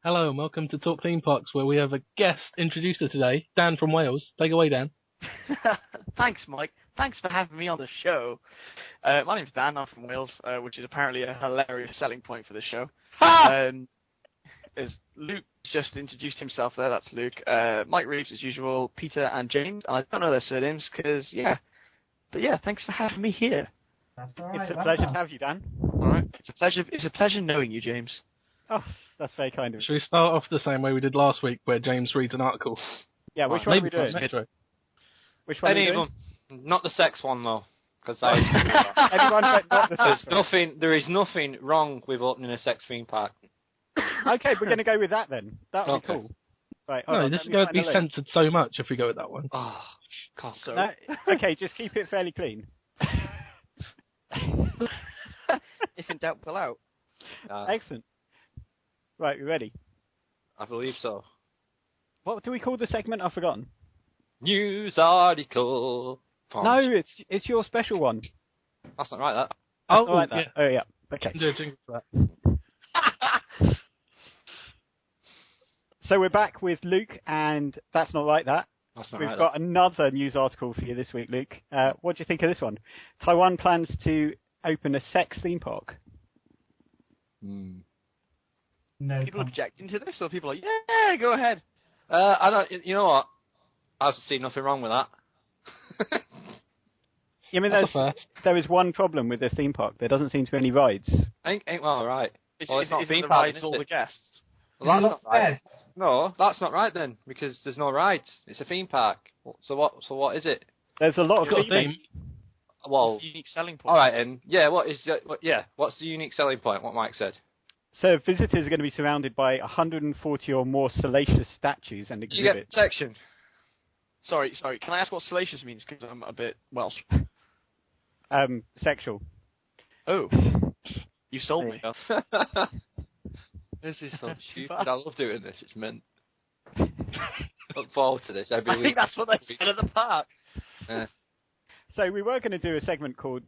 Hello and welcome to Talk Theme Parks, where we have a guest introducer today, Dan from Wales. Take away, Dan. Thanks, Mike. Thanks for having me on the show. My name's Dan, I'm from Wales, which is apparently a hilarious selling point for this show. As Luke just introduced himself there, that's Luke. Mike Reeves, as usual, Peter and James. And I don't know their surnames, because, yeah. But yeah, thanks for having me here. That's all right. It's a pleasure to have you, Dan. All right. It's a pleasure knowing you, James. Oh, that's very kind of you. Should we start off the same way we did last week, where James reads an article? Yeah, which one are we Maybe doing? intro. Which one are we Any of doing? them. Not the sex one, though. Because Everyone but not the sex one. there is nothing wrong with opening a sex theme park. Okay, we're going to go with that then. That would be Okay. cool. Right, No, this is going to be censored so much if we go with that one. Oh, God. So, Okay, just keep it fairly clean. if in doubt, pull out. Excellent. Right, we ready? I believe so. What do we call the segment? I've forgotten. News article. No, it's your special one. That's not right, that. That's not like that. Yeah. Oh, yeah. Okay. Do a jingle for that. So we're back with Luke, and that's not like that. That's not We've right. got another news article for you this week, Luke. What do you think of this one? Taiwan plans to open a sex theme park. No People comment. objecting to this, or people are like, yeah, go ahead. I don't. You know what? I see nothing wrong with that. I mean, That's a there is one problem with this theme park. There doesn't seem to be any rides. ain't well right. Well, it's not Is theme the park, rides is all it? the guests? Well, that's not right. Bed. No, that's not right then, because there's no rides. It's a theme park. So what is it? There's a lot It's got a of theme. Well, Unique selling point. all right, and yeah, what's the unique selling point? What Mike said. So visitors are going to be surrounded by 140 or more salacious statues and Do you get exhibits. protection? Sorry. Can I ask what salacious means? Because I'm a bit Welsh. Sexual. Oh, you sold me. This is so stupid. I love doing this. It's meant. Look forward to this every I week. think that's what they said at the park. Yeah. So we were going to do a segment called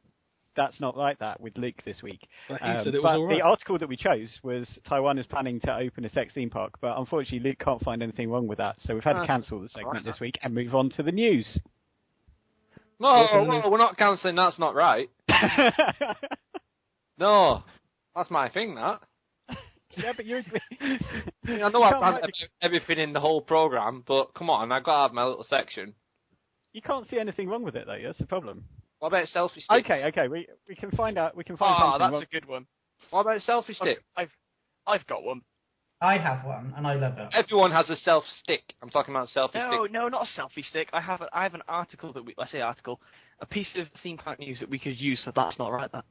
That's Not Like That with Luke this week. But he said it was but all right. the article that we chose was Taiwan is planning to open a sex theme park. But unfortunately, Luke can't find anything wrong with that. So we've had to cancel the segment this week and move on to the news. No, we're not cancelling. That's not right. No, that's my thing. That. Yeah, but you agree. I know I've rant about everything in the whole program, but come on, I've got to have my little section. You can't see anything wrong with it, though. That's the problem. What about selfie sticks? Okay. We can find out. We can find something. that's wrong. a good one. What about selfie stick? I've got one. I have one, and I love it. Everyone has a self stick. I'm talking about selfie stick. No, not a selfie stick. I have an article a piece of theme park news that we could use for That's Not Right. That.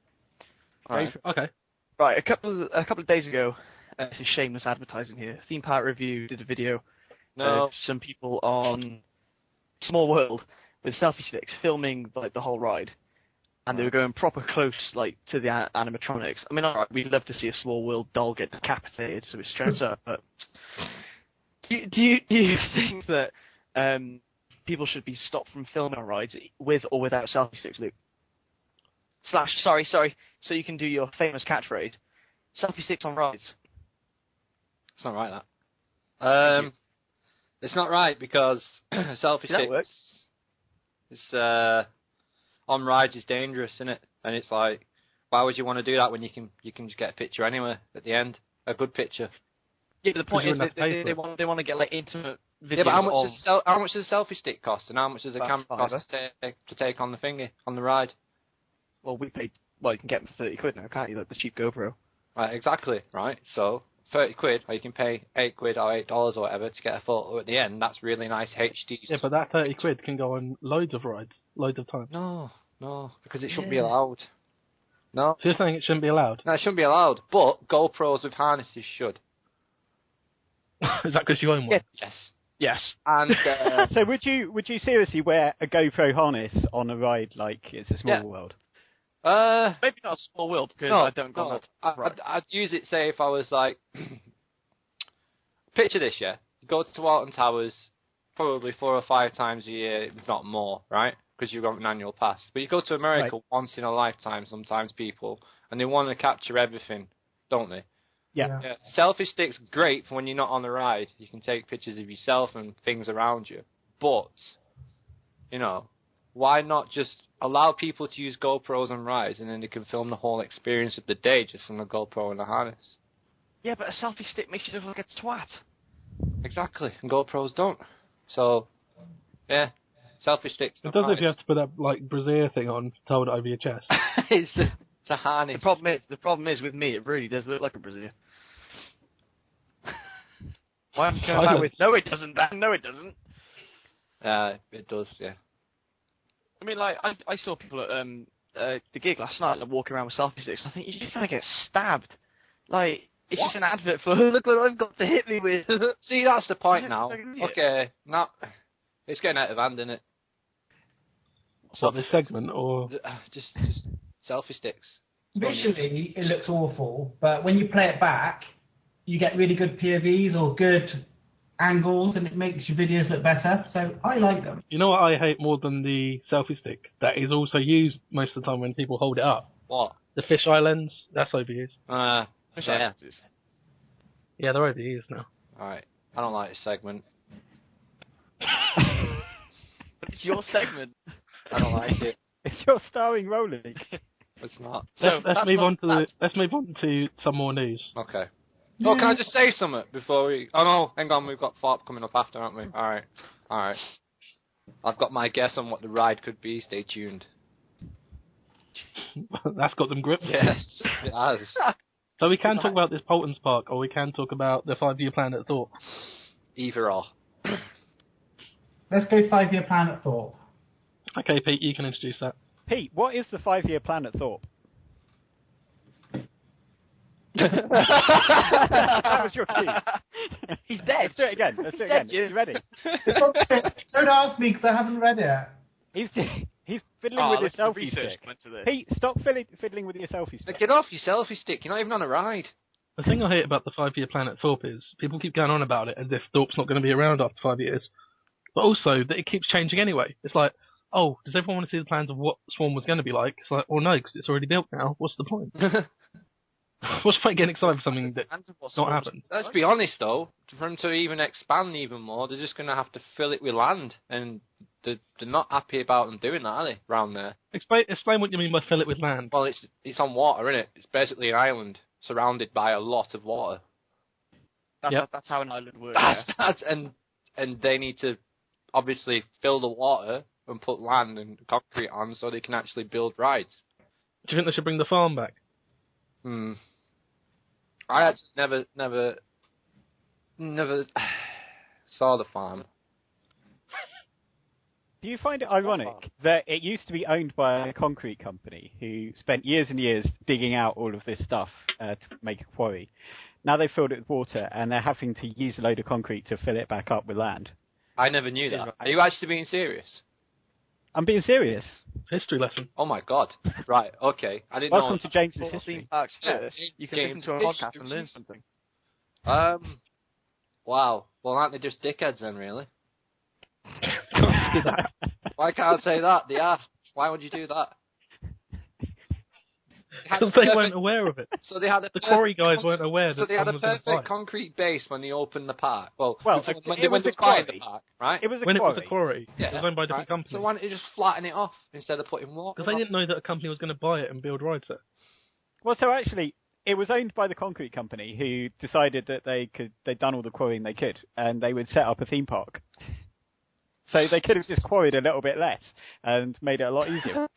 Right. Okay. Right, a couple of days ago, this is shameless advertising here. Theme Park Review did a video No. of some people on Small World with selfie sticks filming like the whole ride, and they were going proper close like to the animatronics. I mean, alright, we'd love to see a Small World doll get decapitated, so it stress up. But do you think that people should be stopped from filming on rides with or without selfie sticks, Luke? Sorry. So you can do your famous catchphrase: selfie sticks on rides. It's not right, that. It's not right because selfie That sticks. works. It's on rides is dangerous, isn't it? And it's like, why would you want to do that when you can just get a picture anywhere at the end, a good picture? Yeah, but the point you is wouldn't that have to pay they for it. want to get like intimate videos. Yeah, but how of... much does a selfie stick cost, and how much does a About camera £5. cost to take on the thingy on the ride? Well, we paid. Well, you can get them for £30 now, can't you? Like the cheap GoPro. Right, exactly. Right, so £30, or you can pay £8 or $8 or whatever to get a photo at the end. That's really nice HD. Yeah, but that £30 can go on loads of rides, loads of times. No, because it shouldn't be allowed. No, So you're saying it shouldn't be allowed? it shouldn't be allowed. But GoPros with harnesses should. Is that because you own one? Yes. Yes. And So would you seriously wear a GoPro harness on a ride like it's a small Yeah. world? Maybe not a Small World because I don't go on that. Right. I'd use it, say, if I was like, picture this, yeah? You go to Alton Towers probably 4 or 5 times a year, if not more, right? Because you've got an annual pass. But you go to America once in a lifetime, sometimes people, and they want to capture everything, don't they? Yeah. Yeah. Selfie stick's great for when you're not on the ride. You can take pictures of yourself and things around you. But, you know, why not just allow people to use GoPros on rides and then they can film the whole experience of the day just from the GoPro and the harness? Yeah, but a selfie stick makes you look like a twat. Exactly, and GoPros don't. So, yeah, selfie sticks. It does if you have to put that like brassiere thing on to hold it over your chest. it's a harness. The problem is with me, it really does look like a brassiere. Why am I coming back with? No, it doesn't. Dan. No, it doesn't. It does. Yeah. I mean, like I saw people at the gig last night like, walking around with selfie sticks. I think you're just gonna get stabbed. Like it's just an advert for look what I've got to hit me with. See, that's the point now. Okay, now it's getting out of hand, isn't it? What, this segment or just selfie sticks. Visually, it looks awful, but when you play it back, you get really good POVs or good angles, and it makes your videos look better. So I like them. You know what I hate more than the selfie stick? That is also used most of the time when people hold it up. What? The fisheye lens. That's overused. Yeah. Yeah, they're overused now. Alright. I don't like this segment. It's your segment. I don't like it. It's your starring Roland. It's not. Let's move on to some more news. Okay. Oh, can I just say something before we... Oh, no, hang on, we've got FOP coming up after, haven't we? Alright. I've got my guess on what the ride could be. Stay tuned. That's got them gripped. Yes, it has. So we can talk about this Polton's Park, or we can talk about the 5-year plan at Thorpe. Either or. Let's go 5-year plan at Thorpe. Okay, Pete, you can introduce that. Pete, what is the 5-year plan at Thorpe? That was your cue. He's dead. Let's do it again. You ready? Don't ask me because I haven't read it. He's fiddling with his selfie stick. Pete, stop fiddling with your selfie stick. Get off your selfie stick. You're not even on a ride. The thing I hate about the 5-year plan at Thorpe is people keep going on about it as if Thorpe's not going to be around after 5 years. But also that it keeps changing anyway. It's like, oh, does everyone want to see the plans of what Swan was going to be like? It's like, well, no, because it's already built now. What's the point? What's the point getting excited for something that's not happened? Let's be honest, though. For them to even expand even more, they're just going to have to fill it with land. And they're not happy about them doing that, are they, around there? Explain what you mean by fill it with land. Well, it's on water, isn't it? It's basically an island surrounded by a lot of water. That's how an island works. And they need to obviously fill the water and put land and concrete on so they can actually build rides. Do you think they should bring the farm back? I actually never saw the farm. Do you find it ironic that it used to be owned by a concrete company who spent years and years digging out all of this stuff to make a quarry? Now they've filled it with water and they're having to use a load of concrete to fill it back up with land. I never knew that. Are you actually being serious? I'm being serious. History lesson. Oh my god. Right, okay. I didn't Welcome know. to James's History. You can listen to a podcast and learn something. Wow. Well, aren't they just dickheads then, really? Why can't I say that? They are. Why would you do that? Because they weren't aware of it. So they had the quarry guys weren't aware that. So they had a perfect concrete base when they opened the park. Well, when they went to the park, right? It was a when quarry. It was a quarry. Yeah. It was owned by a different company. So why don't you just flatten it off instead of putting water? Because they didn't know that a company was going to buy it and build rides there. Well, so actually, it was owned by the concrete company who decided that they'd done all the quarrying they could, and they would set up a theme park. So they could have just quarried a little bit less and made it a lot easier.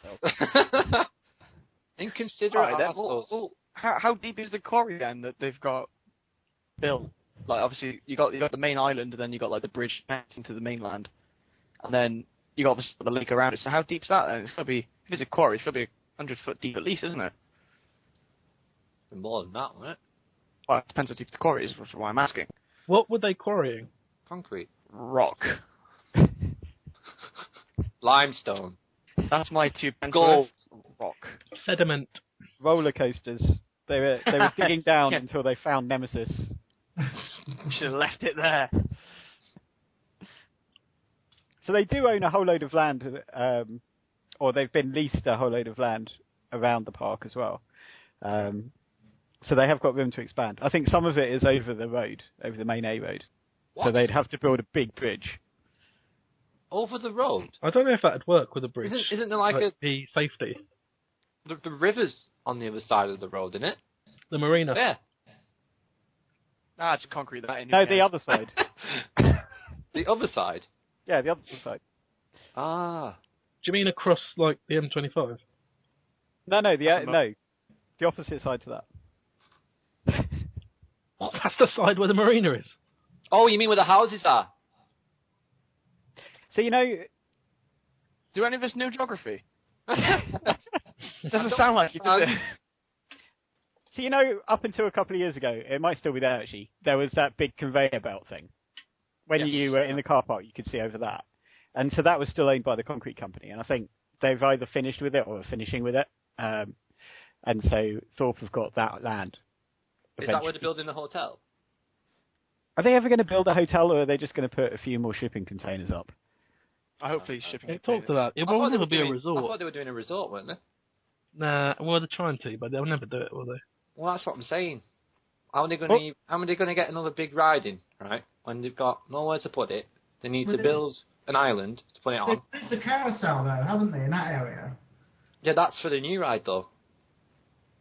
Inconsiderate assholes. Well, how deep is the quarry then that they've got built? Like obviously you got the main island, and then you got like the bridge into the mainland, and then you got obviously the lake around it. So how deep's that? Then? It's got to be, if it's a quarry, it's got to be 100 foot deep at least, isn't it? More than that, wouldn't it? Well, it depends how deep the quarry is. That's why I'm asking. What were they quarrying? Concrete. Rock. Limestone. That's my 2 pence Gold. worth. Rock. Sediment. Roller coasters. They were digging down until they found Nemesis. Should have left it there. So they do own a whole load of land, or they've been leased a whole load of land around the park as well. So they have got room to expand. I think some of it is over the road, over the main A road. What? So they'd have to build a big bridge. Over the road? I don't know if that'd work with a bridge. Isn't there like the safety? the river's on the other side of the road, isn't it? The marina. Yeah. Nah, it's concrete that in. No, the other side. The other side? Yeah, the other side. Ah. Do you mean across like the M25? No, the opposite side to that. What? That's the side where the marina is. Oh, you mean where the houses are? So Do any of us know geography? Doesn't sound like it, does it? So up until a couple of years ago, it might still be there actually, there was that big conveyor belt thing. When Yes. you were in the car park, you could see over that. And so that was still owned by the concrete company. And I think they've either finished with it or are finishing with it. And so Thorpe have got that land. Is that where they're building the hotel? Are they ever going to build a hotel, or are they just going to put a few more shipping containers up? Hopefully shipping. They talked about it. It I thought will they never were be a doing- I resort. thought they were doing a resort, weren't they? Nah, well, they're trying to, but they'll never do it, will they? Well, that's what I'm saying. How are they going to get another big ride in, right? When they've got nowhere to put it, they need to build an island to put it on. They've the carousel though, haven't they, in that area? Yeah, that's for the new ride though.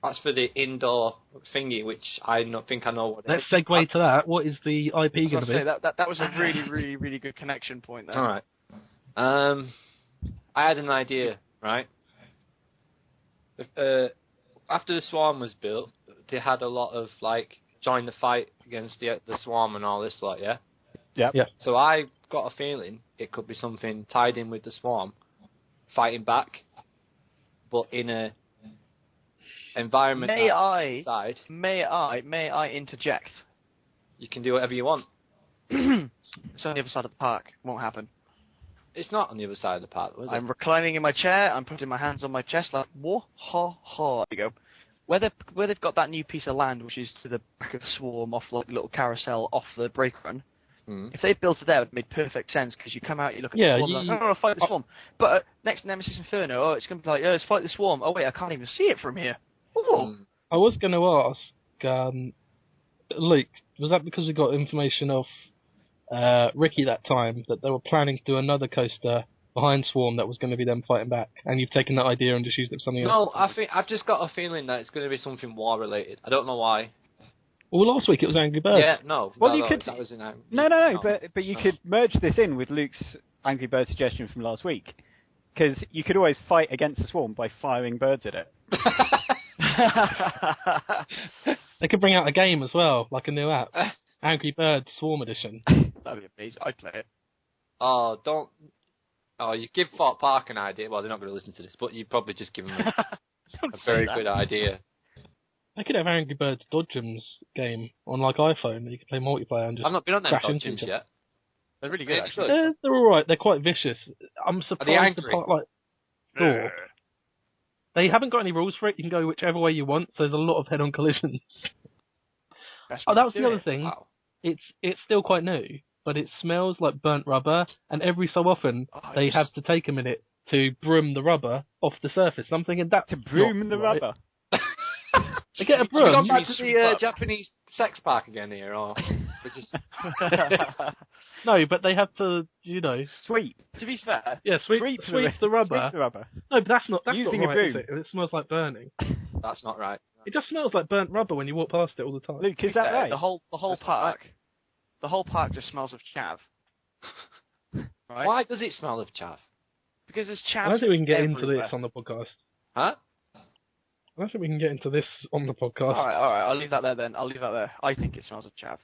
That's for the indoor thingy, which I don't think I know what it Let's is. segue to that. What is the IP I was going going to to be? say that was a really, really, really good connection point there. All right. I had an idea, right? After the Swarm was built, they had a lot of join the fight against the Swarm and all this lot, yeah. Yep. Yeah. So I got a feeling it could be something tied in with the Swarm, fighting back, but in a environment May I interject? You can do whatever you want. It's on the other side of the park. Won't happen. It's not on the other side of the park, though, is it? I'm reclining in my chair. I'm putting my hands on my chest like, whoa, ha, ha. There you go. Where they've got that new piece of land, which is to the back of the Swarm, off like a little carousel off the brake run. If they built it there, it would make perfect sense, because you come out, you look at the Swarm, like, oh, fight the Swarm. But next to Nemesis Inferno, oh, it's going to be like, oh, let's fight the Swarm. Oh, wait, I can't even see it from here. I was going to ask, Luke, was that because we got information off Ricky that time that they were planning to do another coaster behind Swarm that was going to be them fighting back, and you've taken that idea and just used it for something else? No, I've just got a feeling that it's going to be something war related. I don't know why. Well, last week it was Angry Birds. Yeah, no. Well, no, you no, could. That was in No, but you could merge this in with Luke's Angry Bird suggestion from last week, because you could always fight against the Swarm by firing birds at it. They could bring out a game as well, like a new app. Angry Birds Swarm Edition. That'd be amazing. I'd play it. Oh, don't. Oh, you give Fort Park an idea. Well, they're not going to listen to this, but you probably just give them a very good idea. They could have Angry Birds Dodgems game on iPhone, and you could play multiplayer and just I've not been on them crash into Dodgems each other. yet. They're really good, It's actually. good. They're alright, they're quite vicious. I'm surprised the angry? part Thor. They haven't got any rules for it, you can go whichever way you want, so there's a lot of head-on collisions. Best Oh, way that to was do the other it. thing. Wow. It's still quite new, but it smells like burnt rubber, and every so often they have to take a minute to broom the rubber off the surface. I'm thinking that's To broom the right. rubber. They get a Have we broom. gone back to the Japanese sex park again here, or we just... No, but they have to, Sweep. To be fair, sweep the rubber. Sweep the rubber. No, but that's not Using right, a broom. is it? It smells like burning. That's not right. It just smells like burnt rubber when you walk past it all the time. Luke, is that right? the whole That's park, the whole park just smells of chav. Right? Why does it smell of chaff? Because there's chav. I don't think we can get into everywhere. this on the podcast. Huh? I don't think we can get into this on the podcast. All right. I'll leave that there then. I'll leave that there. I think it smells of chav.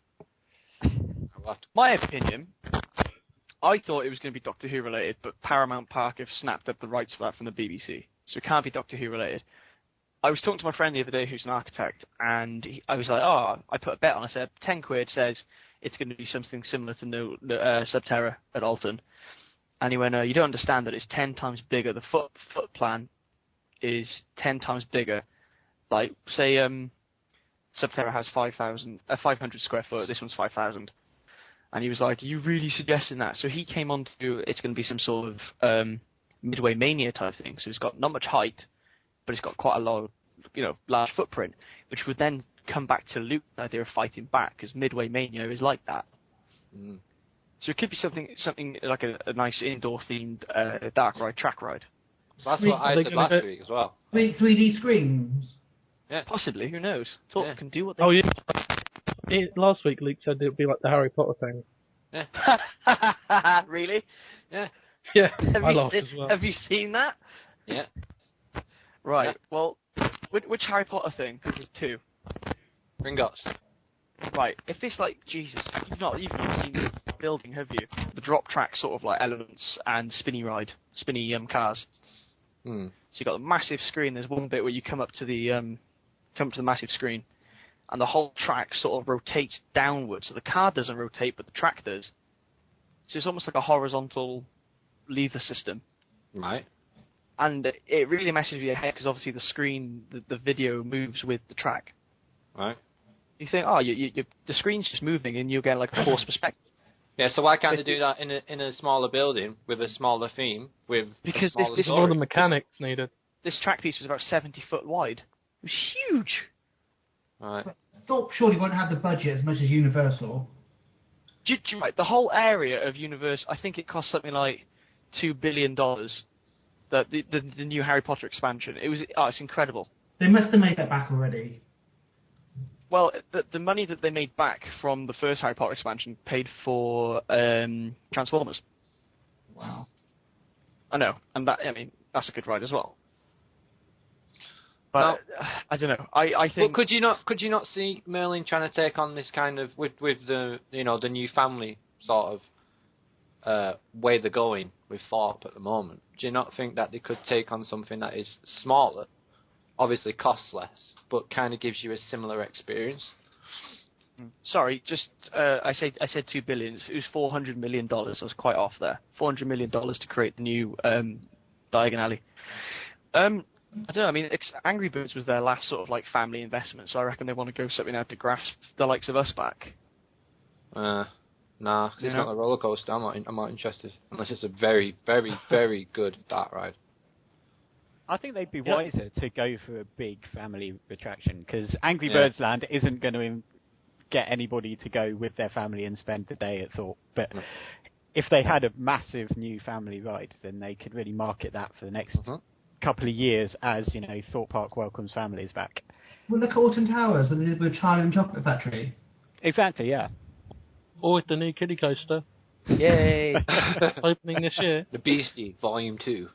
I'll have to- My opinion. I thought it was going to be Doctor Who related, but Paramount Park have snapped up the rights for that from the BBC, so it can't be Doctor Who related. I was talking to my friend the other day who's an architect, and I was like, I put a bet on. I said, 10 quid says it's going to be something similar to Subterra at Alton. And he went, you don't understand that it's 10 times bigger. The foot plan is 10 times bigger. Like, say, Subterra has 500 square foot. This one's 5,000. And he was like, are you really suggesting that? So he came on to, it's going to be some sort of Midway Mania type thing. So it's got not much height, but it's got quite a large footprint, which would then come back to Luke, the idea of fighting back, because Midway Mania is like that. Mm. So it could be something like a nice indoor-themed dark ride, track ride. That's what Are I they said gonna last go- week as well. 3D screens. Possibly, who knows? Thoughts Yeah. can do what they Oh yeah. Last week, Luke said it would be like the Harry Potter thing. Really? Yeah. Yeah, Have I you laughed seen, as well. Have you seen that? Yeah. Right. Yeah. Well, which Harry Potter thing? Because there's two. Gringotts. Right. If it's like Jesus, you've not seen the building, have you? The drop track sort of like elements and spinny cars. Hmm. So you got the massive screen. There's one bit where you come up to the massive screen, and the whole track sort of rotates downwards. So the car doesn't rotate, but the track does. So it's almost like a horizontal lever system. Right. And it really messes with your head because obviously the screen, the video moves with the track. Right. You think, oh, the screen's just moving, and you'll get like a forced perspective. Yeah, so why can't they do that in a smaller building with a smaller theme with Because a smaller this There's all story? the mechanics needed. This track piece was about 70 foot wide. It was huge. Right. Thorpe surely won't have the budget as much as Universal. Right, the whole area of Universe, I think it cost something like $2 billion. The new Harry Potter expansion. It's incredible. They must have made that back already. Well, the money that they made back from the first Harry Potter expansion paid for Transformers. Wow. I know, and that's a good ride as well. But I don't know. I think. But could you not see Merlin trying to take on this kind of with the the new family sort of way they're going with Thorpe at the moment? Do you not think that they could take on something that is smaller, obviously costs less, but kind of gives you a similar experience? Sorry, just I said $2 billion. It was $400 million. I was quite off there. $400 million to create the new Diagon Alley. I don't know. I mean, Angry Birds was their last sort of like family investment, so I reckon they want to go something out to grasp the likes of us back. Nah, because it's not a roller coaster. I'm not interested unless it's a very, very, very good dark ride. I think they'd be wiser to go for a big family attraction because Angry Birds Land isn't going to get anybody to go with their family and spend the day at Thorpe. But if they had a massive new family ride, then they could really market that for the next couple of years as, Thorpe Park welcomes families back. Well, look at Alton Towers, what they did with Charlie and the Chocolate Factory. Exactly, yeah. Or with the new kiddie coaster. Yay! Opening this year. The Beastie Volume 2.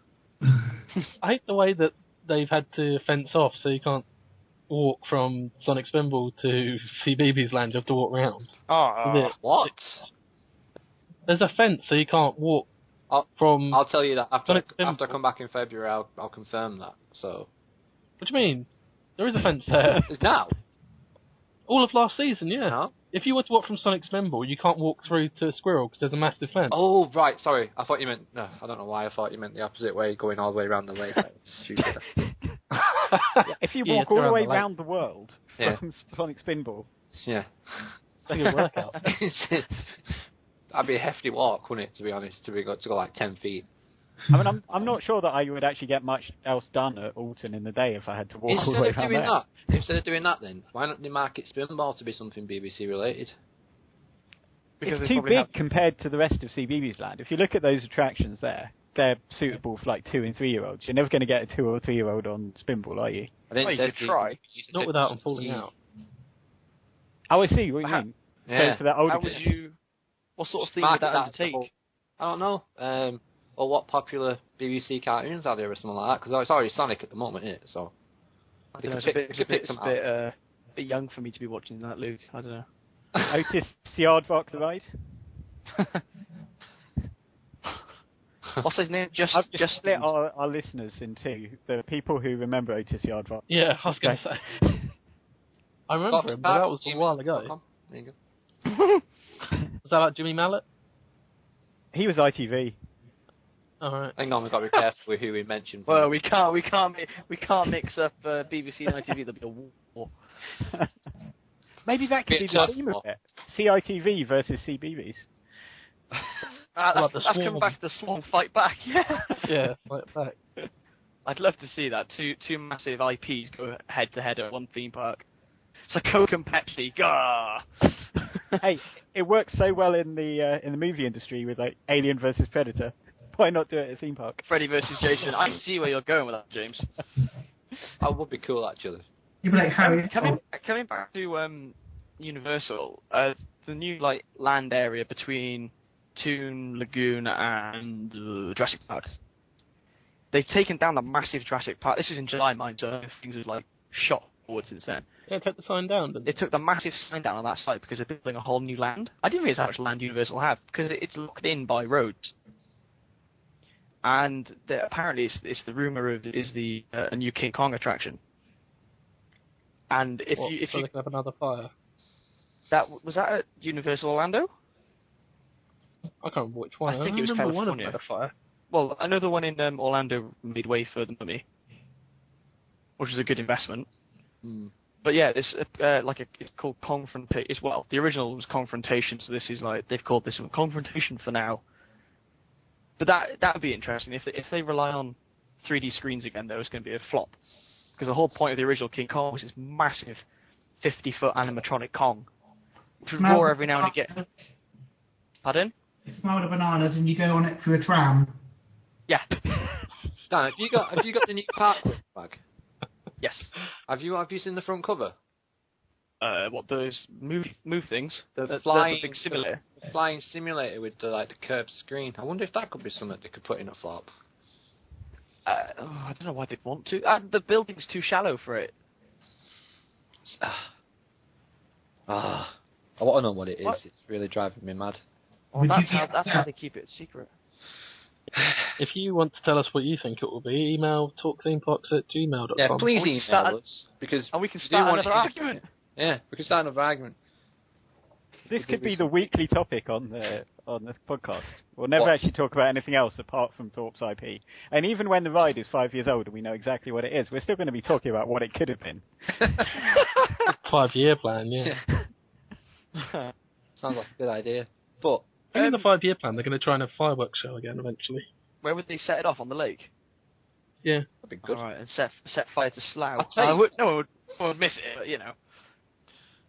I hate the way that they've had to fence off so you can't walk from Sonic Spinball to CBeebies Land. You have to walk around. What? There's a fence so you can't walk from... I'll tell you that after Sonic I come back in February. I'll confirm that. So. What do you mean? There is a fence there. It's now? All of last season, yeah. No? If you were to walk from Sonic Spinball, you can't walk through to Squirrel because there's a massive fence. Oh, right, sorry. I thought you meant... No, I don't know why I thought you meant the opposite way, going all the way around the lake. That's stupid. If you walk all the way around the world from Sonic Spinball... Yeah. It's a good workout. That'd be a hefty walk, wouldn't it, to be honest, to go like 10 feet. I mean, I'm not sure that I would actually get much else done at Alton in the day if I had to walk all the way around there. Instead of doing that, then, why don't they market Spinball to be something BBC related? Because it's too big compared to the rest of CBeebies Land. If you look at those attractions there, they're suitable for like 2 and 3 year olds. You're never going to get a 2 or 3 year old on Spinball, are you? I didn't you could try. Not without them falling out. Oh, I see what you mean. Yeah. So for that older How would you... What sort of theme would that undertake? I don't know. Or what popular BBC cartoons are there or something like that? Because it's already Sonic at the moment, isn't it? So I don't know. It's a bit young for me to be watching that, Luke. I don't know. Otis the Aardvark the ride. What's his name? I've just split our listeners in two. The people who remember Otis the Aardvark. Yeah, I was going to say. I remember him, but that was a while ago. There you go. Was that like Jimmy Mallet? He was ITV. Alright. Hang on, we've got to be careful with who we mention. Well, we can't mix up BBC and ITV. There'll be a war. Maybe that could be the theme of it. CITV versus CBeebies. That's coming back to the Swan Fight Back. Yeah. Yeah, fight back. I'd love to see that. Two massive IPs go head to head at one theme park. It's like Coke and Pepsi. Gah! Hey, it works so well in the movie industry with like Alien versus Predator. Why not do it at a theme park? Freddy versus Jason. I see where you're going with that, James. That would be cool, actually. You'd be like Harry. Coming back to Universal, the new like land area between Toon Lagoon and Jurassic Park. They've taken down the massive Jurassic Park. This was in July, mind, so things have like shot forward since then. Yeah, take the sign down. They took the massive sign down on that site because they're building a whole new land. I didn't realize how much land Universal have because it's locked in by roads. And apparently, it's the rumor of a new King Kong attraction. And if you can have another fire. was that at Universal Orlando? I can't remember which one. I think it was remember California. one of the fire. Well, another one in Orlando made way for the Mummy, which is a good investment. Mm. But yeah, it's called Confrontation. The original was Confrontation, so this is like they've called this one Confrontation for now. But that would be interesting if they rely on 3D screens again. Though it's going to be a flop because the whole point of the original King Kong was this massive 50-foot animatronic Kong, which would roar every now and again. Pardon? You smell the bananas and you go on it through a tram. Yeah. Dan, have you got the new park bag? Yes. Have you seen the front cover? What those move things? The flying big simulator. The flying simulator with the curved screen. I wonder if that could be something they could put in a flop. I don't know why they'd want to. The building's too shallow for it. I want to know what it is. What? It's really driving me mad. Well, that's how they keep it secret. If you want to tell us what you think it will be, email talkthemeparks@gmail.com. Yeah, please we can email us because and we can we do start want another argument. Yeah, we can start another argument. This could be the weekly topic on the podcast. We'll never actually talk about anything else apart from Thorpe's IP. And even when the ride is 5 years old and we know exactly what it is, we're still going to be talking about what it could have been. 5-year plan, yeah. Sounds like a good idea. But I think in the 5-year plan they're going to try and have fireworks show again eventually. Where would they set it off on the lake? Yeah. that'd be good. All right, and set fire to Slough. I'll tell you. No one would miss it, but you know.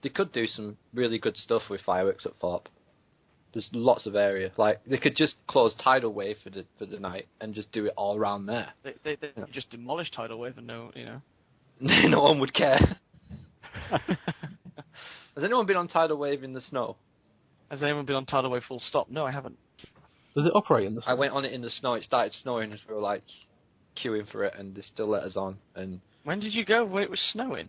They could do some really good stuff with fireworks at Thorpe. There's lots of area. Like they could just close Tidal Wave for the night and just do it all around there. They just demolish Tidal Wave and no No one would care. Has anyone been on Tidal Wave in the snow? Has anyone been on Tidal Wave full stop? No, I haven't. Does it operate in the snow? I went on it in the snow. It started snowing as we were queuing for it, and they still let us on. And When did you go when it was snowing?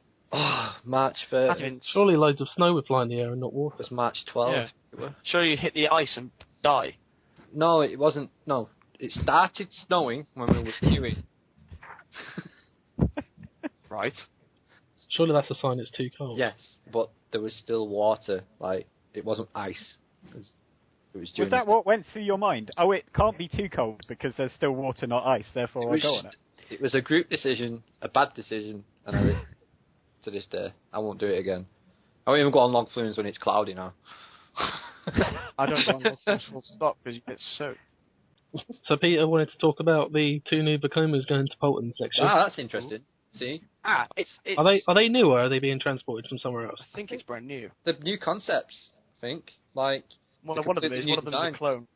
March 1st. Surely loads of snow would fly in the air and not water. It was March 12th. Yeah. Sure, you hit the ice and die. No, it wasn't. No, it started snowing when we were queuing. Right. Surely that's a sign it's too cold. Yes, but there was still water. It wasn't ice. It was Was that what went through your mind? Oh, it can't be too cold because there's still water, not ice, therefore I'll go on it. It was a group decision, a bad decision, and I to this day, I won't do it again. I won't even go on log flumes when it's cloudy now. I don't go on those things full stop because you get soaked. So Peter wanted to talk about the 2 new Bakumas going to Polton section. That's interesting. See? It's Are they new or are they being transported from somewhere else? I think it's brand new. The new concepts, I think. One of them is a clone.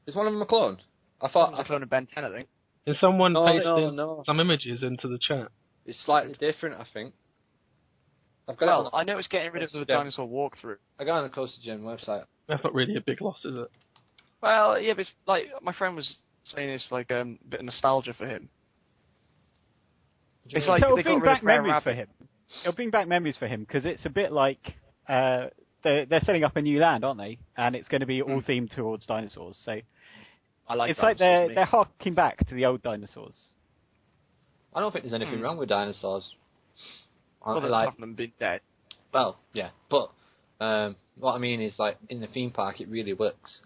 Is one of them a clone? I thought a clone of Ben 10, I think. And someone pasted no. some images into the chat. It's slightly different, I think. I've got it I know it's getting rid of the dinosaur walkthrough. I got it on the Coaster Gen website. That's not really a big loss, is it? Well, yeah, but it's like my friend was saying, it's like a bit of nostalgia for him. It's like It'll they bring got rid back of Brer memories Rabbit. for him. It'll bring back memories for him because it's a bit like they're setting up a new land, aren't they? And it's going to be all themed towards dinosaurs. So I like it's like they're harking back to the old dinosaurs. I don't think there's anything wrong with dinosaurs. Well, there's half of them been dead. Well, yeah, but what I mean is, in the theme park, it really works.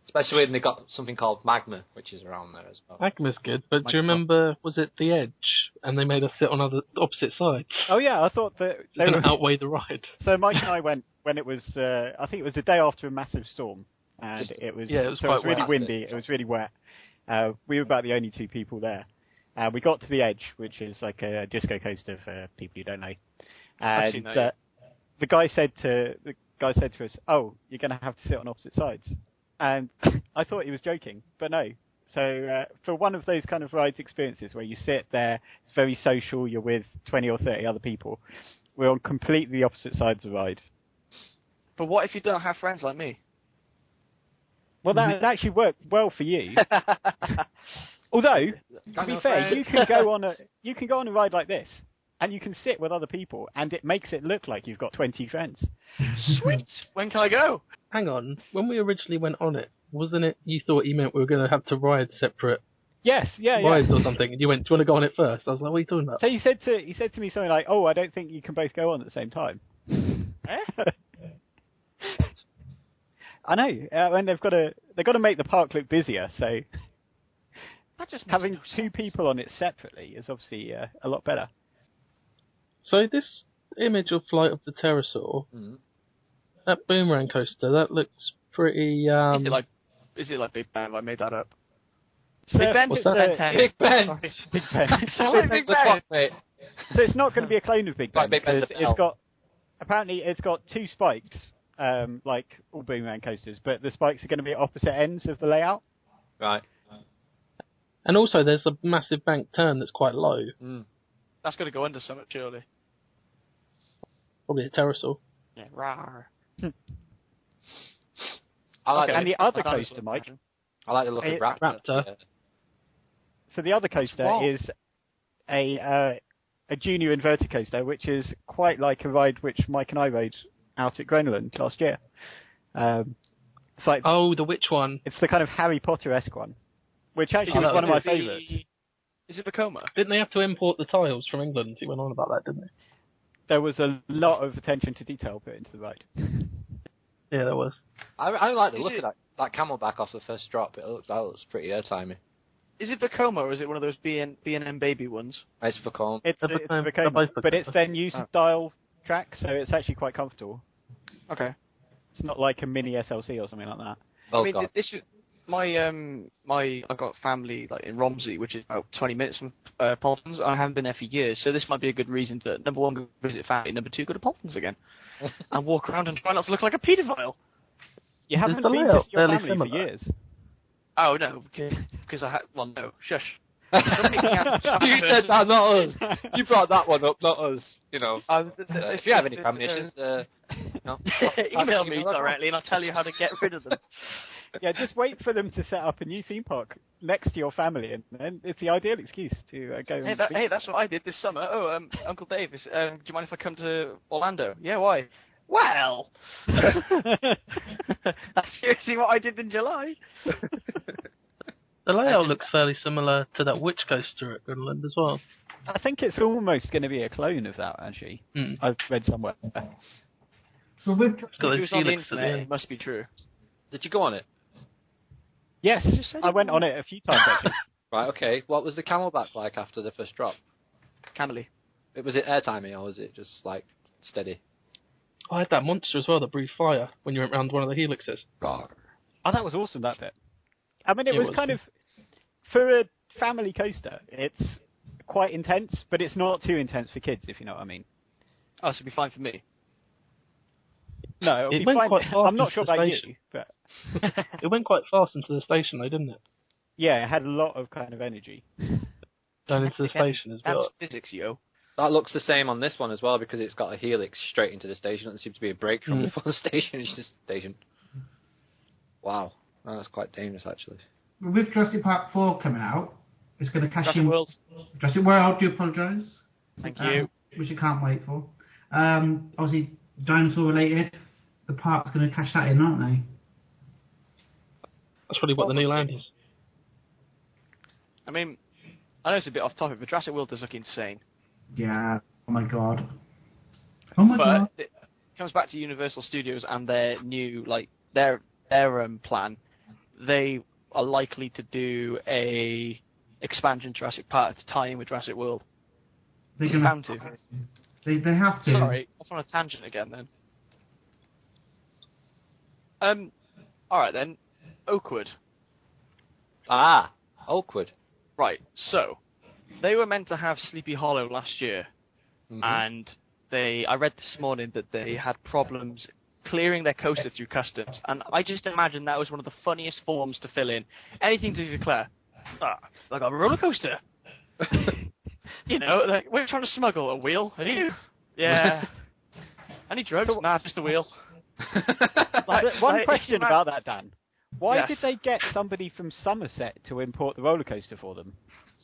Especially when they got something called Magma, which is around there as well. Magma's good, but do you remember, was it The Edge? And they made us sit on opposite sides. Oh yeah, I thought that they were outweigh the ride. So Mike and I went when it was, I think it was the day after a massive storm, and it was really windy. It was really wet. We were about the only 2 people there. We got to the Edge, which is like a disco coaster for people who don't know. seen And that, the guy said to us, "Oh, you're going to have to sit on opposite sides." And I thought he was joking, but no. So for one of those kind of rides experiences where you sit there, it's very social, you're with 20 or 30 other people, we're on completely opposite sides of the ride. But what if you don't have friends like me? Well, that actually worked well for you. Although, to be fair, you can go on a ride like this, and you can sit with other people, and it makes it look like you've got 20 friends. Sweet. When can I go? Hang on, when we originally went on it, wasn't it you thought he meant we were going to have to ride separate Yes, yeah. rides or something? And you went, do you want to go on it first? I was like, what are you talking about? So he said to me something like, "Oh, I don't think you can both go on at the same time." I know, and they've got to make the park look busier. So That just makes having no two sense. people on it separately is obviously a lot better. So this image of Flight of the Pterosaur, that boomerang coaster, that looks pretty... Is it like Big Ben? Have I made that up? Big Ben? What's It's that? Big Ben! Sorry. Big Ben. Sorry, Big Ben! Mate. So it's not going to be a clone of Big Ben Like Big Ben's because a bell. it's got two spikes, like all boomerang coasters, but the spikes are going to be at opposite ends of the layout. Right. And also there's a massive bank turn that's quite low. That's going to go under something, surely. Probably a pterosaur. Yeah, rawr. I like And the, the other coaster, Mike. I like the look of Raptor. Raptor. Yeah. So the other coaster wrong? is a junior inverter coaster, which is quite like a ride which Mike and I rode out at Groenland last year. It's like Oh, the which one? it's the kind of Harry Potter-esque one, which actually Oh, was no, one of my Is it favourites. Is it Vekoma? Didn't they have to import the tiles from England? He went on about that, didn't they? There was a lot of attention to detail put into the ride. Yeah, there was. I like the Is look it- of that camelback off the first drop. That looks pretty airtimey. Is it Vekoma or is it one of those B&M baby ones? It's for Colm. It's They're a both- they're Vekoma, both but it's Vekoma. their new style track, so it's actually quite comfortable. Okay. It's not like a mini SLC or something like that. Oh I mean, god. this I've got family like in Romsey, which is about 20 minutes from Poltons. I haven't been there for years, so this might be a good reason to number one go visit family, number two go to Poltons again, and walk around and try not to look like a paedophile. You haven't the been to layout see your fairly family for similar? years. Oh no, because I had. Well, no, shush. You said that, not us. You brought that one up, not us. You know. If you have any family issues, no. Email me directly, and I'll tell you how to get rid of them. Yeah, just wait for them to set up a new theme park next to your family, and then it's the ideal excuse to go. Hey, that's what I did this summer. Oh, Uncle Dave, do you mind if I come to Orlando? Yeah, why? Well, that's seriously what I did in July. The layout looks fairly similar to that witch coaster at Greenland as well. I think it's almost going to be a clone of that, actually. I've read somewhere. So we've It's got If it those was on the helix at the internet, end. it must be true. Did you go on it? Yes, just said I it went was. on it a few times, actually. Right. Okay. What was the camelback like after the first drop? Camely. Was it airtimey or was it just like steady? I had that monster as well that breathed fire when you went round one of the helixes. Oh, that was awesome, that bit. I mean, it It was was. kind of, for a family coaster, it's quite intense, but it's not too intense for kids, if you know what I mean. Oh, so it'd be fine for me. No, It it'll be went fine. quite fast I'm not into sure the about station. you, but It went quite fast into the station though, didn't it? yeah, it had a lot of kind of energy. Down into the station as That's well. physics, yo. That looks the same on this one as well because it's got a helix straight into the station. Doesn't seem to be a break from the full station. It's just station. Wow, that's quite dangerous actually. with Jurassic Park 4 coming out, it's going to cash Jurassic in. World. Jurassic World, do apologise. Thank you. Which you can't wait for. Obviously, dinosaur related. The park's going to cash that in, aren't they? That's probably what the new land is. I mean, I know it's a bit off topic, but Jurassic World does look insane. Yeah. Oh my god. Oh my god. But it comes back to Universal Studios and their new, like, their plan. They are likely to do a expansion Jurassic Park to tie in with Jurassic World. They're They're going bound to. They have to. Sorry, off on a tangent again then. Alright then. Oakwood. Ah, Oakwood. Right, so, they were meant to have Sleepy Hollow last year, Mhm. and I read this morning that they had problems clearing their coaster through customs, and I just imagine that was one of the funniest forms to fill in. Anything to declare. I got a roller coaster. You know, like, we're trying to smuggle a wheel. Are you? Yeah. Any drugs? Nah, just a wheel. One question about that, Dan. Why Yes. did they get somebody from Somerset to import the roller coaster for them?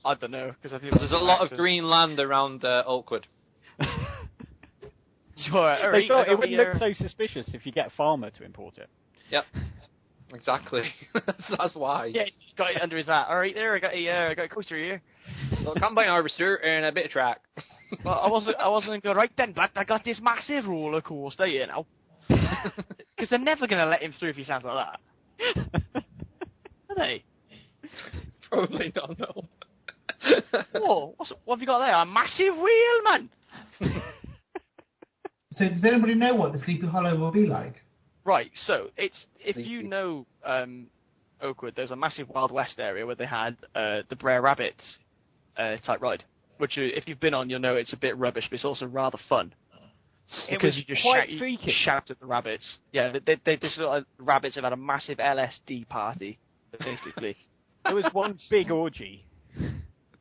I don't know, because I think There's a lot of green land around Oakwood. Sure. They thought it wouldn't look so suspicious if you get a farmer to import it. Yep. Exactly. That's why. Yeah, he's got it under his hat. All right, there, I got a coaster here. Well, combine harvester and a bit of track. Well, I wasn't going right then, but I got this massive roller coaster here now. Because they're never going to let him through if he sounds like that. Are they? Probably not, no. Whoa, what have you got there? A massive wheel, man! So does anybody know what the Sleepy Hollow will be like? Right, so if Sleepy. you know Oakwood, there's a massive Wild West area where they had the Brer Rabbit type ride, which if you've been on, you'll know it's a bit rubbish, but it's also rather fun. Because you just shout at the rabbits. Yeah, they just look like rabbits have had a massive LSD party, basically. It was one big orgy.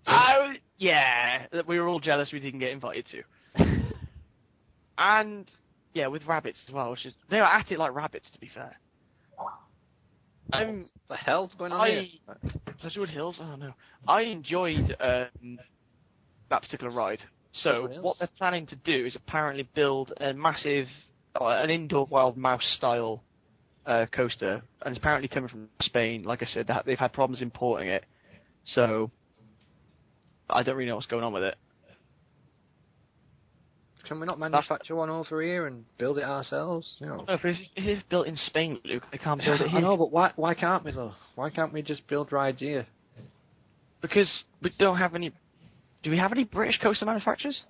Oh, yeah, that we were all jealous we didn't get invited to. And, yeah, with rabbits as well. They were at it like rabbits, to be fair. What the hell's going on here? Pleasurewood Hills? Oh, no. I enjoyed that particular ride. So, what they're planning to do is apparently build a massive, an indoor wild mouse-style coaster. And it's apparently coming from Spain. Like I said, they've had problems importing it. So, I don't really know what's going on with it. Can we not manufacture one over here and build it ourselves? You know. No, but if it's built in Spain, Luke, they can't build it here. I know, but why can't we though? Why can't we just build rides here? Because we don't have any... Do we have any British coaster manufacturers?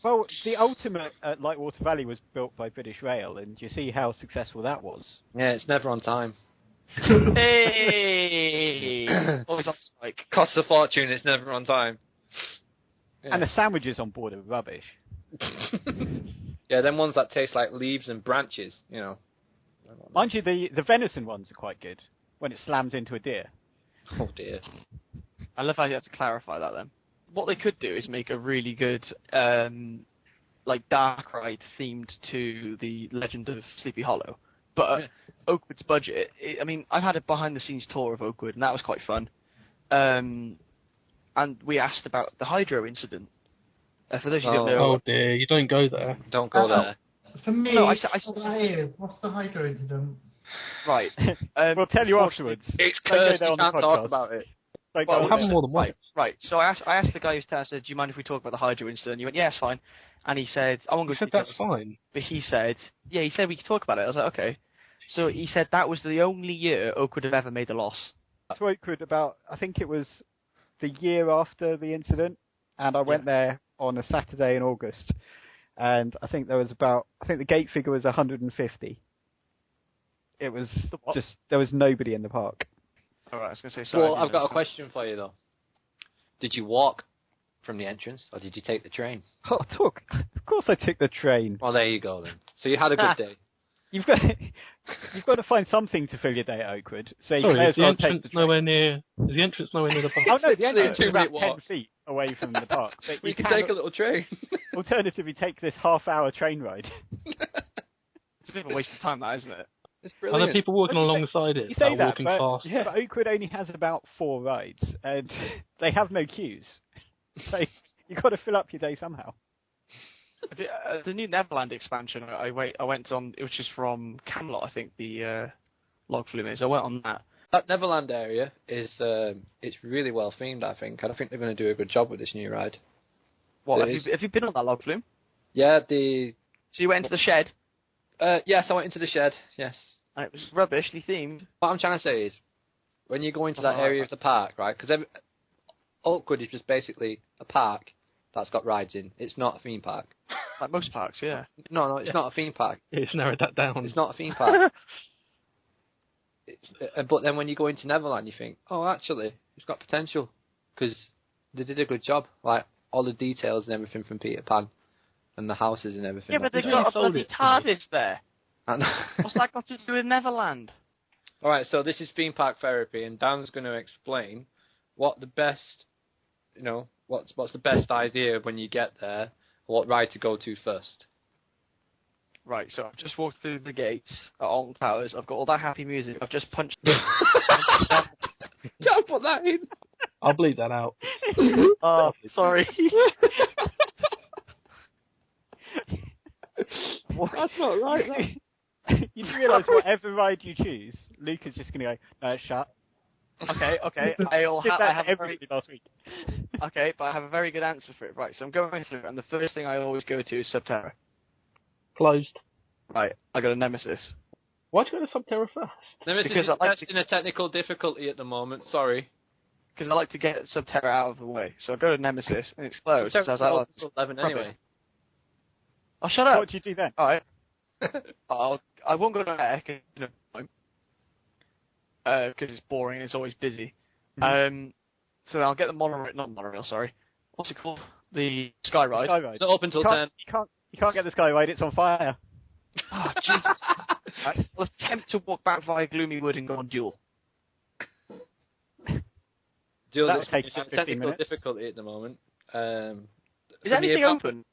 Well, the ultimate at Lightwater Valley was built by British Rail, and you see how successful that was. Yeah, it's never on time. Hey! Always on strike. Costs a fortune, it's never on time. Yeah. And the sandwiches on board are rubbish. Yeah, them ones that taste like leaves and branches, you know. Mind you, the venison ones are quite good, when it slams into a deer. Oh dear. I love how you have to clarify that then. What they could do is make a really good, dark ride themed to the Legend of Sleepy Hollow. But Oakwood's budget, I've had a behind-the-scenes tour of Oakwood, and that was quite fun. And we asked about the hydro incident. For those who don't know... Oh dear, you don't go there. Don't go there. For me, No, what's the hydro incident? Right. We'll tell you afterwards. It's Don't go cursed, there you on the can't talk podcast. about it. Don't Well, go It there. happened more than once. Right, so I asked the guy who's there, I said, do you mind if we talk about the hydro incident? He went, yeah, it's fine. And he said, I won't go You said into details. that's fine. But he said we could talk about it. I was like, okay. So he said that was the only year Oakwood have ever made a loss. To Oakwood I think it was the year after the incident, and I went there on a Saturday in August, and I think the gate figure was 150. It was there was nobody in the park. All right, I was going to say sorry. Well, I've got a question for you though. Did you walk from the entrance, or did you take the train? Oh, of course I took the train. Well, there you go then. So you had a good day. You've got to find something to fill your day at Oakwood. So you Sorry, may is as the well entrance take the nowhere near? Is the entrance nowhere near the park? Oh no, the Literally a entrance is about 2-minute 10 walk. feet away from the park. But You can take a little train. Alternatively, take this half-hour train ride. It's a bit of a waste of time, that, isn't it? It's Are brilliant. there people walking Well, you alongside it? You say that are that, walking but, fast. but Oakwood only has about 4 rides, and they have no queues. So you've got to fill up your day somehow. The new Neverland expansion, I went on, which is from Camelot, I think the log flume is. I went on that. That Neverland area is it's really well themed, I think. And I think they're going to do a good job with this new ride. What, It have you been on that log flume? Yeah, So you went into the shed, yes, I went into the shed, yes. and it was rubbishly themed. What I'm trying to say is, when you go into that area of the park, right, because Oakwood is just basically a park that's got rides in. It's not a theme park. Like most parks, yeah. No, it's not a theme park. It's narrowed that down. It's not a theme park. But then when you go into Neverland, you think, oh, actually, it's got potential, because they did a good job. Like, all the details and everything from Peter Pan. and the houses and everything. Yeah, but they've They got a sold bloody it to me. TARDIS there. And What's that got to do with Neverland? all right, so this is theme park therapy, and Dan's going to explain what the best, what's the best idea when you get there, what ride to go to first. Right, so I've just walked through the gates at Alton Towers. I've got all that happy music. I've just punched. Don't put that in. I'll bleep that out. Oh, sorry. That's not right. You do realise whatever ride you choose, Luke is just going to go, no, shut. Okay. Did I that have every last week. Okay, but I have a very good answer for it. Right, so I'm going through it, and the first thing I always go to is Subterra. Closed. Right, I got a Nemesis. Why'd you go to Subterra first? Nemesis Because is I like testing a technical difficulty at the moment. Sorry. Because I like to get Subterra out of the way. So I go to Nemesis, and it's closed. So I was like, oh, It's 11 anyway. oh, shut up. What do you do then? Alright. I won't go to air, because it's boring and it's always busy. So I'll get the monorail, not monorail, sorry. What's it called? The Sky Ride. Skyride. It's not open till 10. You can't get the Skyride, it's on fire. Oh, Jesus. I'll attempt to walk back via Gloomy Wood and go on Duel. Duel That'll is take a 15 technical minutes. difficulty at the moment. Is anything open?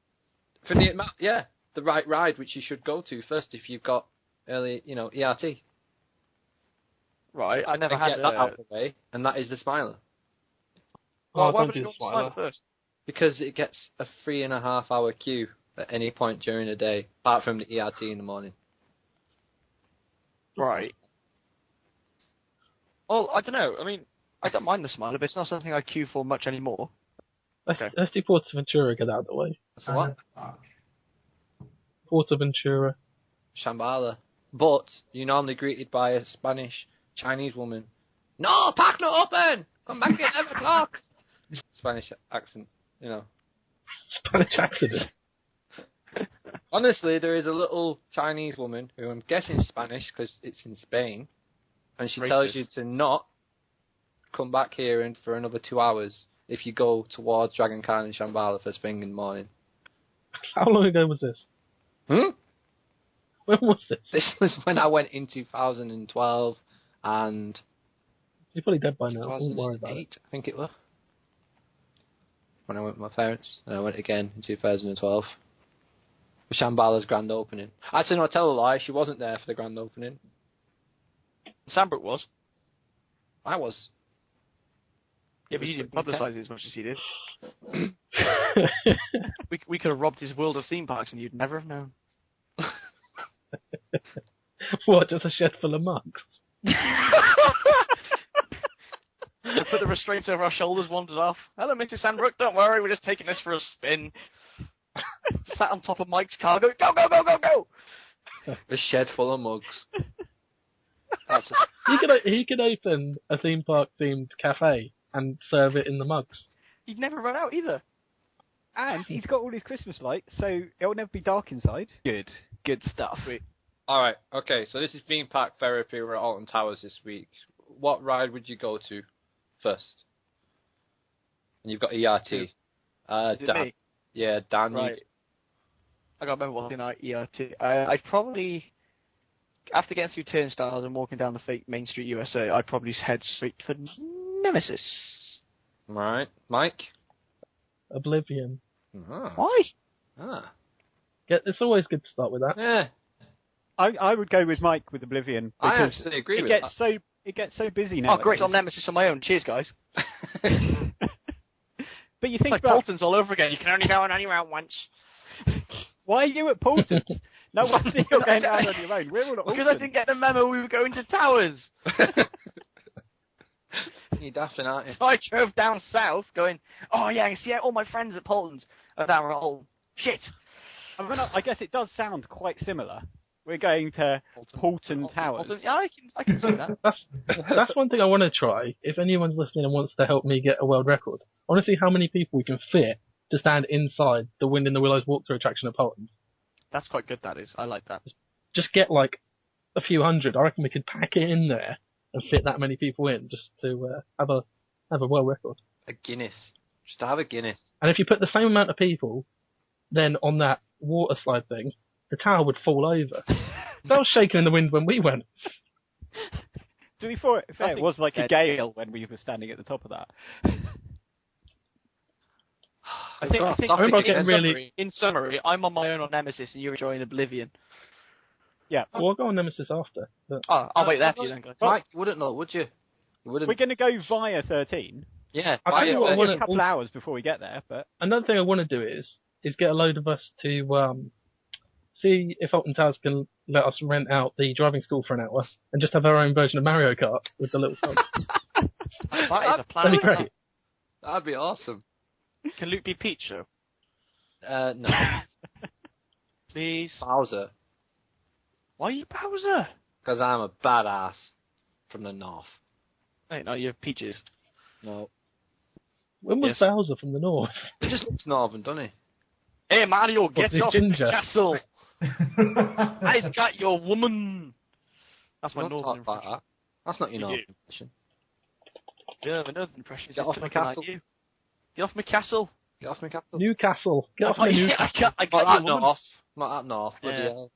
For the the right ride, which you should go to first if you've got early, ERT. Right, I never And had get that out of the way, and that is the Smiler. Well, Oh, why don't would do you the go Smiler. first? Because it gets a 3.5 hour queue at any point during the day, apart from the ERT in the morning. Right. Well, I don't know. I mean, I don't mind the Smiler, but it's not something I queue for much anymore. Let's do Portaventura, get out of the way. So what? Portaventura. Shambhala. But you're normally greeted by a Spanish Chinese woman. No, park not open! Come back at 11 o'clock! Spanish accent, Spanish accident. Honestly, there is a little Chinese woman who I'm guessing is Spanish because it's in Spain, and she tells Racist. you to not come back here and for another 2 hours if you go towards Dragon Khan and Shambhala first thing in the morning. How long ago was this? Hmm? When was this? This was when I went in 2012 and He's probably dead by now. Don't worry about 2008, it. I think it was. When I went with my parents, and I went again in 2012. For Shambhala's grand opening. Actually, no, tell a lie, she wasn't there for the grand opening. Sandbrook was. I was. Yeah, but you didn't publicise it as much as he did. it. We could have robbed his world of theme parks and you'd never have known. What, just a shed full of mugs? We put the restraints over our shoulders, wandered off. Hello, Mr. Sandbrook, don't worry, we're just taking this for a spin. Sat on top of Mike's car, going, go, go, go, go, go! A shed full of mugs. That's He could open a theme park themed cafe and serve it in the mugs. He'd never run out either. And he's got all his Christmas lights, so it'll never be dark inside. Good stuff. Sweet. Alright, okay, so this is theme park therapy. We're at Alton Towers this week. What ride would you go to first? And you've got ERT. Is it Dan. me? Yeah, Dan. Right. I can't remember what's in our ERT. I'd probably, after getting through turnstiles and walking down the fake Main Street USA, I'd probably head straight for Nemesis. Right. Mike? Oblivion. Ah. Why? Ah. It's always good to start with that. Yeah. I would go with Mike with Oblivion I because actually agree it with gets that. it gets so busy now. Oh, great, on Nemesis on my own. Cheers, guys. But you It's think like about Bolton's all over again. You can only go on anywhere once. why are you at Portons? No wonder you're going out on your own. We're all at Because I Alton. didn't get the memo we were going to Towers. You're daffing, aren't you? So I drove down south going, oh yeah, I can see all my friends at Polton's. And now we're all, shit. I guess it does sound quite similar. We're going to Porton Towers. Polton, yeah, I can see that. That's one thing I want to try. If anyone's listening and wants to help me get a world record, I want to see how many people we can fit to stand inside the Wind in the Willows walkthrough attraction at Polton's. That's quite good, that is. I like that. Just get like a few hundred. I reckon we could pack it in there and fit that many people in just to have a world record. A Guinness. Just to have a Guinness. And if you put the same amount of people then on that water slide thing, the tower would fall over. That was shaking in the wind when we went. To be fair, it was like a gale when we were standing at the top of that. I think I remember getting in summary, I'm on my own on Nemesis and you're enjoying Oblivion. Yeah. Well, I'll go on Nemesis after. But... Oh, I'll wait there for you then, guys. Mike, you wouldn't know, would you? You wouldn't. We're going to go via 13. Yeah. I tell you what, I It's wanna- a couple hours before we get there, but Another thing I want to do is get a load of us to see if Alton Towers can let us rent out the driving school for an hour and just have our own version of Mario Kart with the little phone. That is a plan. That'd be great. That'd be awesome. Can Luke be Peach, though? No. Please. Bowser. Why are you Bowser? Because I'm a badass from the north. Wait, no, you're Peaches. No. When was Yes. Bowser from the north? He just looks northern, doesn't he? Hey, Mario, get this off ginger? the castle! I've got your woman! That's my Don't northern talk like impression. that. That's not your You northern impression. Yeah, my northern impression is Get just off my talking castle. like you. Get off my castle! Get off my castle. Newcastle. Get off my I Newcastle. got Not your that woman. north. Not that north. Bloody Yeah. hell.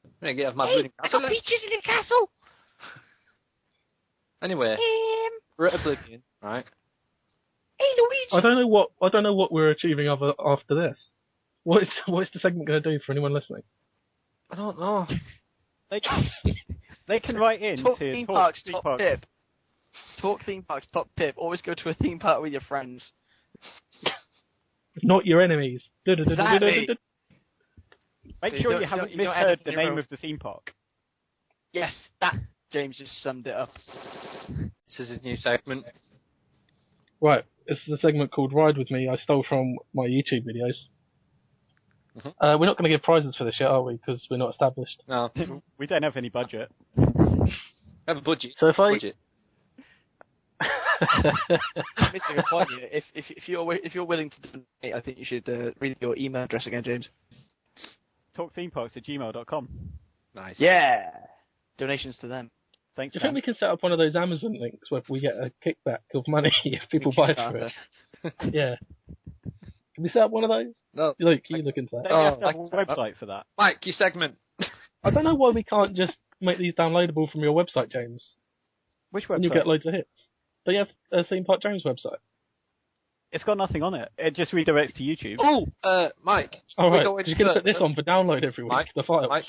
I'm gonna get off my Hey, bloody I castle. got Peaches in the castle! Anyway, we're at Oblivion, right? Hey, Luigi! I don't know what we're achieving after this. What is the segment going to do for anyone listening? I don't know. they can write in Talk to theme talk parks, theme top parks. tip. Talk theme parks, top tip. Always go to a theme park with your friends. Not your enemies. Exactly. Make So sure you you don't- haven't you don't misheard edit the your name own. of the theme park. Yes, that James just summed it up. This is a new segment. Right, this is a segment called Ride With Me I stole from my YouTube videos. Mhm. We're not going to give prizes for this yet, are we? Because we're not established. No. We don't have any budget. Have a budget. So if I... Budget. I'm missing a point here. If you're willing to donate, I think you should read your email address again, James. Talkthemeparks@gmail.com. Nice. Yeah. Donations to them. Thanks, Do you think Dan. we can set up one of those Amazon links where we get a kickback of money if people buy through it? Yeah. Can we set up one of those? No. Luke, you look into Don't that. you have to have thanks. a website for that? Mike, your segment. I don't know why we can't just make these downloadable from your website, James. Which And you website? get loads of hits. Do you have a Theme Park James website? It's got nothing on it. It just redirects to YouTube. Oh, Mike. All right. Go any You're going to put further? this on for download every week. Mike, The files. Mike.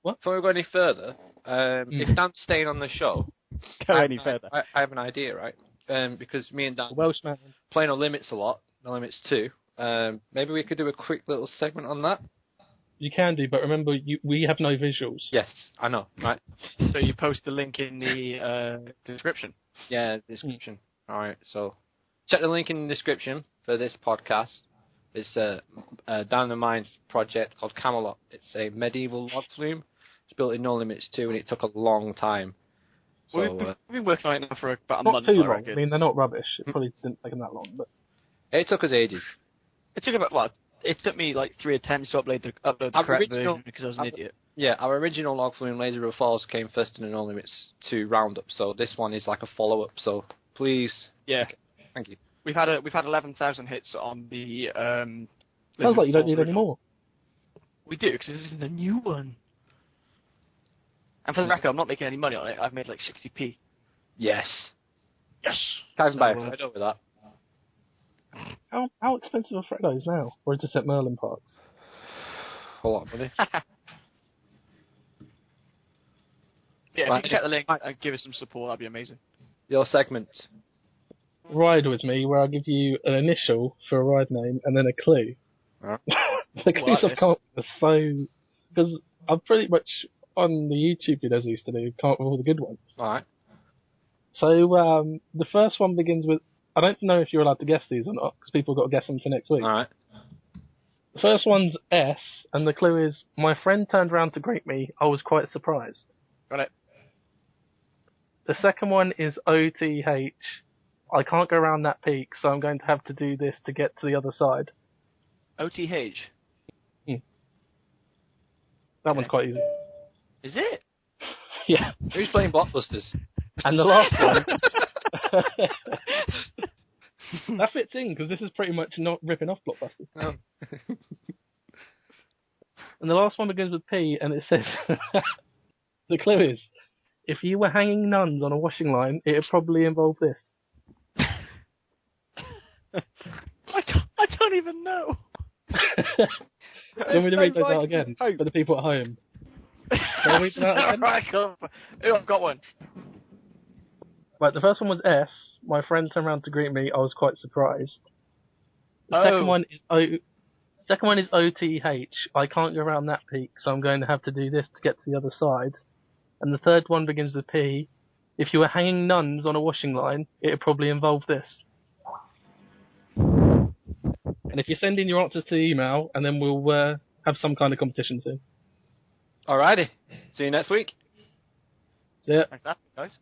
What? Before we go any further, if Dan's staying on the show, Go any further. I have an idea, right? Because me and Dan Welshman. play No Limits a lot, No Limits 2. Maybe we could do a quick little segment on that. You can do, but remember, we have no visuals. Yes, I know, right? So you post the link in the description. Yeah, description. All right, so check the link in the description for this podcast. It's Down the Mines project called Camelot. It's a medieval log flume. It's built in No Limits 2, and it took a long time. So We've been working on it now for about a Not month, too I long. reckon. I mean, they're not rubbish. It probably didn't take them that long, but it took us ages. It took about, well, it took me like 3 attempts to upload the Our correct original- version because I was an idiot. Yeah, our original log flume Laser Row Falls came first in the No Limits 2 roundup, so this one is like a follow-up. So please, Yeah. thank you. We've had 11,000 hits on the. sounds like you don't Souls need any more. We do because this isn't a new one. And for the record, I'm not making any money on it. I've made like 60p. Yes, Yes. guys, buy So, a photo with that. How expensive are Freddos now? Or is this at Merlin Parks? A lot of money. Yeah, if Right, you can check the link right. and give us some support, that'd be amazing. Your segment. Ride With Me, where I'll give you an initial for a ride name and then a clue. Alright. The clues like I've this. come up with are so... Because I've pretty much, on the YouTube videos I used to do, come up with all the good ones. All right. So, the first one begins with... I don't know if you're allowed to guess these or not, because people got to guess them for next week. All right. The first one's S, and the clue is, my friend turned round to greet me, I was quite surprised. Got it. The second one is OTH, I can't go around that peak, so I'm going to have to do this to get to the other side. OTH. That one's quite easy. Is it? Yeah. Who's playing Blockbusters? And the last one... That fits in, because this is pretty much not ripping off blockbusters. No. And the last one begins with P, and it says, the clue is, if you were hanging nuns on a washing line, it'd probably involve this. I don't even know. Do you want me to read those out again for the people at home? Shall I read them out again? Right, cool. Ooh, I've got one. Right, the first one was S. My friend turned around to greet me. I was quite surprised. The Oh. second one is OTH. I can't go around that peak, so I'm going to have to do this to get to the other side. And the third one begins with P. If you were hanging nuns on a washing line, it'd probably involve this. And if you send in your answers to the email, and then we'll have some kind of competition soon. Alrighty. See you next week. See ya. Thanks, guys.